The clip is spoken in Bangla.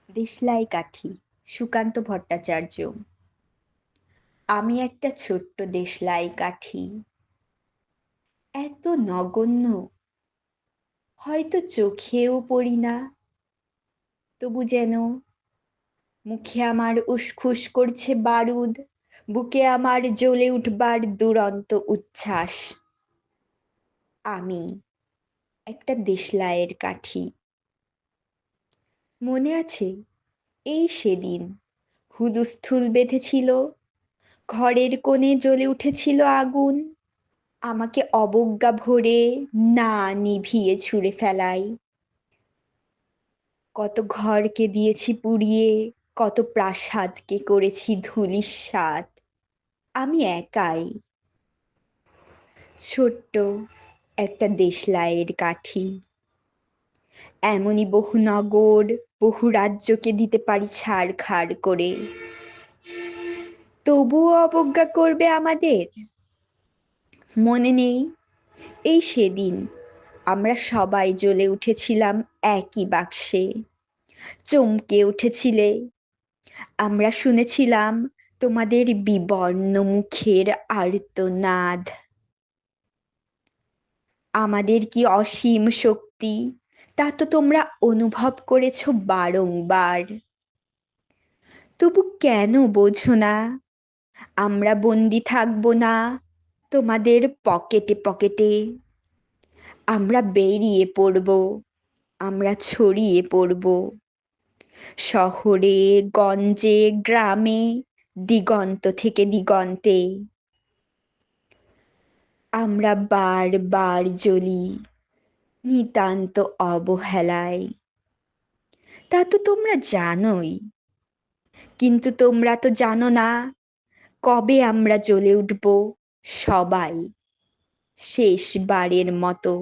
দেশলাই কাঠি, সুকান্ত ভট্টাচার্য। আমি একটা ছোট্ট দেশলাই কাঠি, এত নগণ্য হয়তো চোখেও পড়ি না, তবু যেন মুখে আমার উসখুস করছে বারুদ, বুকে আমার জ্বলে উঠবার দুরন্ত উচ্ছ্বাস। আমি একটা দেশলাইয়ের কাঠি। মনে আছে এই সেদিন হুলুস্থুল বেঁধেছিল, ঘরের কোণে জ্বলে উঠেছিল আগুন, আমাকে অবজ্ঞা ভরে না নিভিয়ে ছুঁড়ে ফেলাই। কত ঘরকে দিয়েছি পুড়িয়ে, কত প্রাসাদকে করেছি ধূলিসাৎ, আমি একাই ছোট্ট একটা দেশলাইয়ের কাঠি। এমনই বহু নগর, বহু রাজ্যকে দিতে পারি ছাড়খাড় করে, তবুও অবজ্ঞা করবে আমাদের। মনে নেই এই সেদিন আমরা সবাই জ্বলে উঠেছিলাম একই বাক্সে, চমকে উঠেছিলে। আমরা শুনেছিলাম তোমাদের বিবর্ণ মুখের আর্তনাদ। আমাদের কি অসীম শক্তি, তা তো তোমরা অনুভব করেছ বারংবার। তবু কেন বোঝো না আমরা বন্দি থাকবো না তোমাদের পকেটে পকেটে। আমরা বেরিয়ে পড়ব, আমরা ছড়িয়ে পড়ব শহরে, গঞ্জে, গ্রামে, দিগন্ত থেকে দিগন্তে। আমরা বারবার জ্বলি নিতান্ত অবহেলায়, তা তো তোমরা জানোই। কিন্তু তোমরা তো জানো না কবে আমরা জ্বলে উঠব সবাই শেষবারের মতো।